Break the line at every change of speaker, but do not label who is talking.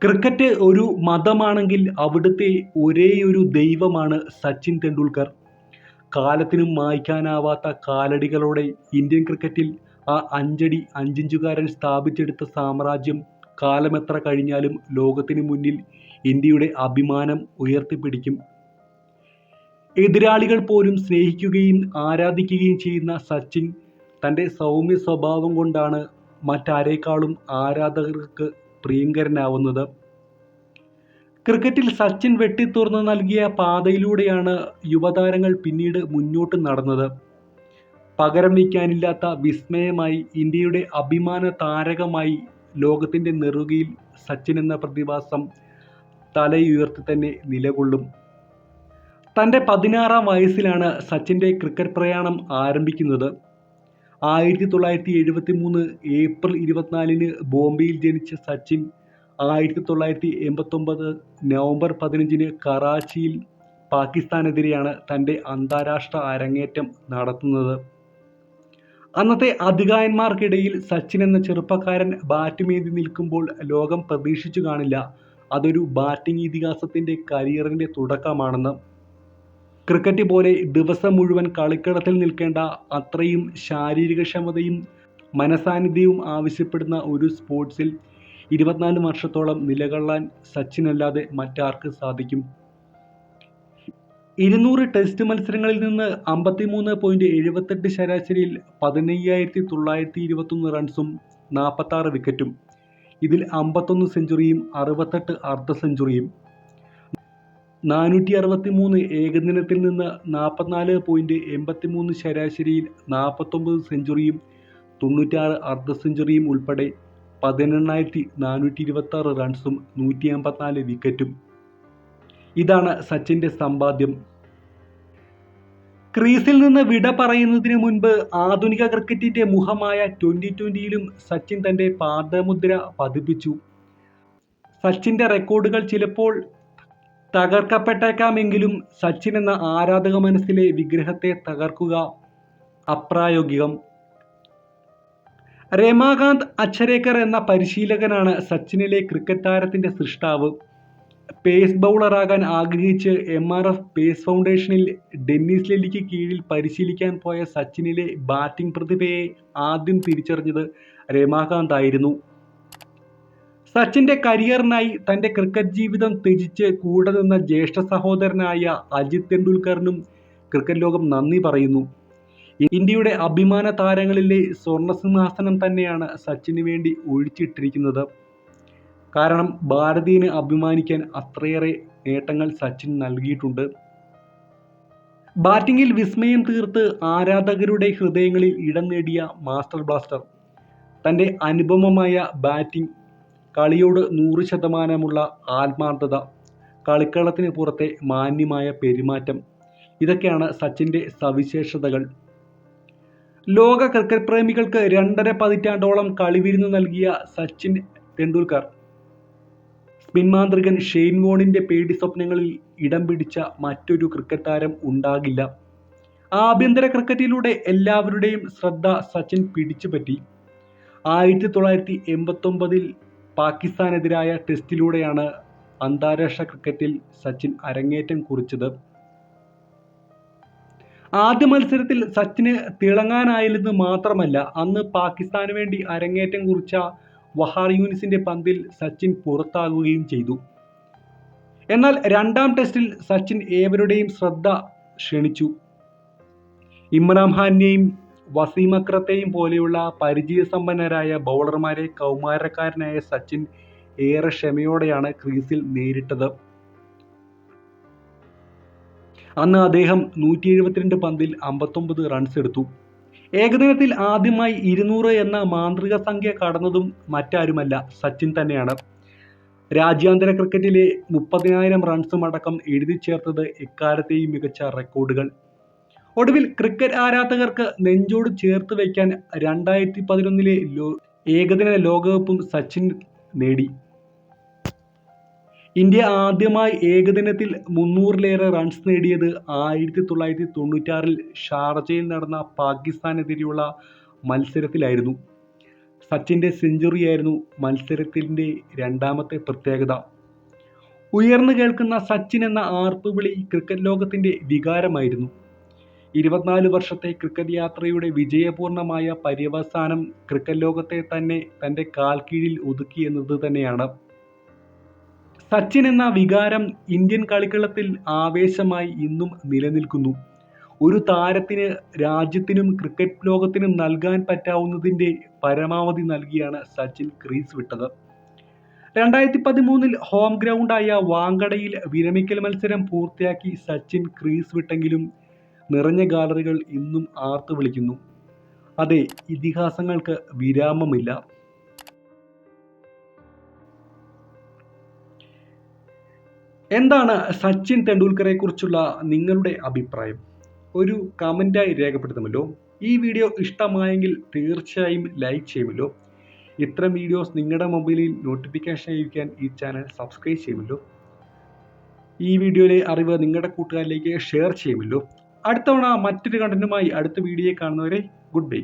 Cricket ഒരു മതമാണെങ്കിൽ അവിടുത്തെ ഒരേയൊരു ദൈവമാണ് സച്ചിൻ തെണ്ടുൽക്കർ. കാലത്തിനും മായ്ക്കാനാവാത്ത കാലടികളോടെ ഇന്ത്യൻ ക്രിക്കറ്റിൽ ആ അഞ്ചടി അഞ്ചിഞ്ചുകാരൻ സ്ഥാപിച്ചെടുത്ത സാമ്രാജ്യം കാലമെത്ര കഴിഞ്ഞാലും ലോകത്തിനു മുന്നിൽ ഇന്ത്യയുടെ അഭിമാനം ഉയർത്തിപ്പിടിക്കും. എതിരാളികൾ പോലും സ്നേഹിക്കുകയും ആരാധിക്കുകയും ചെയ്യുന്ന സച്ചിൻ തൻ്റെ സൗമ്യ സ്വഭാവം കൊണ്ടാണ് മറ്റാരേക്കാളും ആരാധകർക്ക് പ്രിയങ്കരനാവുന്നത്. ക്രിക്കറ്റിൽ സച്ചിൻ വെട്ടിത്തുറന്ന് നൽകിയ പാതയിലൂടെയാണ് യുവതാരങ്ങൾ പിന്നീട് മുന്നോട്ട് നടന്നത്. പകരം വയ്ക്കാനില്ലാത്ത വിസ്മയമായി, ഇന്ത്യയുടെ അഭിമാന താരകമായി ലോകത്തിൻ്റെ നെറുകയിൽ സച്ചിൻ എന്ന പ്രതിഭാസം തലയുയർത്തി തന്നെ നിലകൊള്ളും. തൻ്റെ 16-ാം വയസ്സിലാണ് സച്ചിൻ്റെ ക്രിക്കറ്റ് പ്രയാണം ആരംഭിക്കുന്നത്. 1973 ഏപ്രിൽ 24-ന് ബോംബെയിൽ ജനിച്ച സച്ചിൻ 1989 നവംബർ 15-ന് കറാച്ചിയിൽ പാകിസ്ഥാനെതിരെയാണ് തൻ്റെ അന്താരാഷ്ട്ര അരങ്ങേറ്റം നടത്തുന്നത്. അന്നത്തെ അധികായന്മാർക്കിടയിൽ സച്ചിൻ എന്ന ചെറുപ്പക്കാരൻ ബാറ്റുമേന്തി നിൽക്കുമ്പോൾ ലോകം പ്രതീക്ഷിച്ചു കാണില്ല അതൊരു ബാറ്റിംഗ് ഇതിഹാസത്തിൻ്റെ കരിയറിൻ്റെ തുടക്കമാണെന്ന്. ക്രിക്കറ്റ് പോലെ ദിവസം മുഴുവൻ കളിക്കളത്തിൽ നിൽക്കേണ്ട അത്രയും ശാരീരികക്ഷമതയും മനസാന്നിധ്യവും ആവശ്യപ്പെടുന്ന ഒരു സ്പോർട്സിൽ 24 വർഷത്തോളം നിലകൊള്ളാൻ സച്ചിനല്ലാതെ മറ്റാർക്ക് സാധിക്കും? 200 ടെസ്റ്റ് മത്സരങ്ങളിൽ നിന്ന് 53.78 ശരാശരിയിൽ 15,921 റൺസും 46 വിക്കറ്റും. ഇതിൽ 51 സെഞ്ചുറിയും 68 അർദ്ധ സെഞ്ചുറിയും. 463 ഏകദിനത്തിൽ നിന്ന് 44.83 ശരാശരിയിൽ 49 സെഞ്ചുറിയും 96 അർദ്ധ സെഞ്ചുറിയും ഉൾപ്പെടെ 18,426 റൺസും 154 വിക്കറ്റും. ഇതാണ് സച്ചിൻ്റെ സമ്പാദ്യം. ക്രീസിൽ നിന്ന് വിട പറയുന്നതിന് മുൻപ് ആധുനിക ക്രിക്കറ്റിൻ്റെ മുഖമായ 2020-ലും സച്ചിൻ തൻ്റെ പാദമുദ്ര പതിപ്പിച്ചു. സച്ചിൻ്റെ റെക്കോർഡുകൾ ചിലപ്പോൾ തകർക്കപ്പെട്ടേക്കാമെങ്കിലും സച്ചിൻ എന്ന ആരാധക മനസ്സിലെ വിഗ്രഹത്തെ തകർക്കുക അപ്രായോഗികം. രമാകാന്ത് അച്ഛരേക്കർ എന്ന പരിശീലകനാണ് സച്ചിനിലെ ക്രിക്കറ്റ് താരത്തിൻ്റെ സൃഷ്ടാവ്. പേസ് ബൗളറാകാൻ ആഗ്രഹിച്ച് MRF പേസ് ഫൗണ്ടേഷനിൽ ഡെന്നിസ് ലെല്ലിക്ക് കീഴിൽ പരിശീലിക്കാൻ പോയ സച്ചിനിലെ ബാറ്റിംഗ് പ്രതിഭയെ ആദ്യം തിരിച്ചറിഞ്ഞത് രമാകാന്ത് ആയിരുന്നു. സച്ചിൻ്റെ കരിയറിനായി തൻ്റെ ക്രിക്കറ്റ് ജീവിതം ത്യജിച്ച് കൂടെ നിന്ന ജ്യേഷ്ഠ സഹോദരനായ അജിത് തെണ്ടുൽക്കറിനും ക്രിക്കറ്റ് ലോകം നന്ദി പറയുന്നു. ഇന്ത്യയുടെ അഭിമാന താരങ്ങളിലെ സ്വർണ്ണസിംഹാസനം തന്നെയാണ് സച്ചിന് വേണ്ടി ഒഴിച്ചിട്ടിരിക്കുന്നത്. കാരണം ഭാരതീയന് അഭിമാനിക്കാൻ അത്രയേറെ നേട്ടങ്ങൾ സച്ചിൻ നൽകിയിട്ടുണ്ട്. ബാറ്റിങ്ങിൽ വിസ്മയം തീർത്ത് ആരാധകരുടെ ഹൃദയങ്ങളിൽ ഇടം നേടിയ മാസ്റ്റർ ബ്ലാസ്റ്റർ. തൻ്റെ അനുപമമായ ബാറ്റിംഗ്, കളിയോട് 100% ആത്മാർത്ഥത, കളിക്കളത്തിന് പുറത്തെ മാന്യമായ പെരുമാറ്റം, ഇതൊക്കെയാണ് സച്ചിൻ്റെ സവിശേഷതകൾ. ലോക ക്രിക്കറ്റ് പ്രേമികൾക്ക് 2.5 പതിറ്റാണ്ടോളം കളിവിരുന്ന് നൽകിയ സച്ചിൻ തെണ്ടുൽക്കർ സ്പിൻ മാന്ത്രികൻ ഷെയ്ൻ വോണിൻ്റെ പേടി സ്വപ്നങ്ങളിൽ ഇടം പിടിച്ച മറ്റൊരു ക്രിക്കറ്റ് താരം ഉണ്ടാകില്ല. ആഭ്യന്തര ക്രിക്കറ്റിലൂടെ എല്ലാവരുടെയും ശ്രദ്ധ സച്ചിൻ പിടിച്ചുപറ്റി. 1989-ൽ പാകിസ്ഥാനെതിരായ ടെസ്റ്റിലൂടെയാണ് അന്താരാഷ്ട്ര ക്രിക്കറ്റിൽ സച്ചിൻ അരങ്ങേറ്റം കുറിച്ചത്. ആദ്യ മത്സരത്തിൽ സച്ചിന് തിളങ്ങാനായില്ലെന്ന് മാത്രമല്ല, അന്ന് പാകിസ്ഥാന് വേണ്ടി അരങ്ങേറ്റം കുറിച്ച വഹാർ യൂനിസിൻ്റെ പന്തിൽ സച്ചിൻ പുറത്താകുകയും ചെയ്തു. എന്നാൽ രണ്ടാം ടെസ്റ്റിൽ സച്ചിൻ ഏവരുടെയും ശ്രദ്ധ ക്ഷണിച്ചു. ഇമ്രാൻ ഖാനെയും വസീം അക്രത്തെയും പോലെയുള്ള പരിചയസമ്പന്നരായ ബൗളർമാരെ കൗമാരക്കാരനായ സച്ചിൻ ഏറെ ക്ഷമയോടെയാണ് ക്രീസിൽ നേരിട്ടത്. അന്ന് അദ്ദേഹം 172 പന്തിൽ 59 റൺസ് എടുത്തു. ഏകദിനത്തിൽ ആദ്യമായി 200 എന്ന മാന്ത്രിക സംഖ്യ കടന്നതും മറ്റാരുമല്ല, സച്ചിൻ തന്നെയാണ്. രാജ്യാന്തര ക്രിക്കറ്റിലെ 30,000 റൺസും അടക്കം എഴുതി ചേർത്തത് എക്കാലത്തെയും മികച്ച റെക്കോർഡുകൾ. ഒടുവിൽ ക്രിക്കറ്റ് ആരാധകർക്ക് നെഞ്ചോട് ചേർത്ത് വയ്ക്കാൻ 2011-ലെ ഏകദിന ലോകകപ്പും സച്ചിൻ നേടി. ഇന്ത്യ ആദ്യമായി ഏകദിനത്തിൽ 300-ലേറെ റൺസ് നേടിയത് 1996-ൽ ഷാർജയിൽ നടന്ന പാകിസ്ഥാനെതിരെയുള്ള മത്സരത്തിലായിരുന്നു. സച്ചിൻ്റെ സെഞ്ചുറിയായിരുന്നു മത്സരത്തിൻ്റെ രണ്ടാമത്തെ പ്രത്യേകത. ഉയർന്നു കേൾക്കുന്ന സച്ചിൻ എന്ന ആർപ്പുവിളി ക്രിക്കറ്റ് ലോകത്തിൻ്റെ വികാരമായിരുന്നു. 24 വർഷത്തെ ക്രിക്കറ്റ് യാത്രയുടെ വിജയപൂർണമായ പര്യവസാനം ക്രിക്കറ്റ് ലോകത്തെ തന്നെ തൻ്റെ കാൽക്കീഴിൽ ഒതുക്കിയെന്നത് തന്നെയാണ്. സച്ചിൻ എന്ന വികാരം ഇന്ത്യൻ കളിക്കളത്തിൽ ആവേശമായി ഇന്നും നിലനിൽക്കുന്നു. ഒരു താരത്തിന് രാജ്യത്തിനും ക്രിക്കറ്റ് ലോകത്തിനും നൽകാൻ പറ്റാവുന്നതിൻ്റെ പരമാവധി നൽകിയാണ് സച്ചിൻ ക്രീസ് വിട്ടത്. 2013 ഹോം ഗ്രൗണ്ടായ വാങ്കഡയിൽ വിരമിക്കൽ മത്സരം പൂർത്തിയാക്കി സച്ചിൻ ക്രീസ് വിട്ടെങ്കിലും നിറഞ്ഞ ഗാലറികൾ ഇന്നും ആർത്തു വിളിക്കുന്നു. അതെ, ഇതിഹാസങ്ങൾക്ക് വിരാമമില്ല. എന്താണ് സച്ചിൻ തെണ്ടുൽക്കറെ കുറിച്ചുള്ള നിങ്ങളുടെ അഭിപ്രായം? ഒരു കമൻറ്റായി രേഖപ്പെടുത്തുമല്ലോ. ഈ വീഡിയോ ഇഷ്ടമായെങ്കിൽ തീർച്ചയായും ലൈക്ക് ചെയ്യുമല്ലോ. ഇത്തരം വീഡിയോസ് നിങ്ങളുടെ മൊബൈലിൽ നോട്ടിഫിക്കേഷൻ ലഭിക്കാൻ ഈ ചാനൽ സബ്സ്ക്രൈബ് ചെയ്യുമല്ലോ. ഈ വീഡിയോയിലെ അറിവ് നിങ്ങളുടെ കൂട്ടുകാരിലേക്ക് ഷെയർ ചെയ്യുമല്ലോ. അടുത്ത തവണ മറ്റൊരു കണ്ടന്റുമായി അടുത്ത വീഡിയോയിൽ കാണുന്നവരെ ഗുഡ് ബൈ.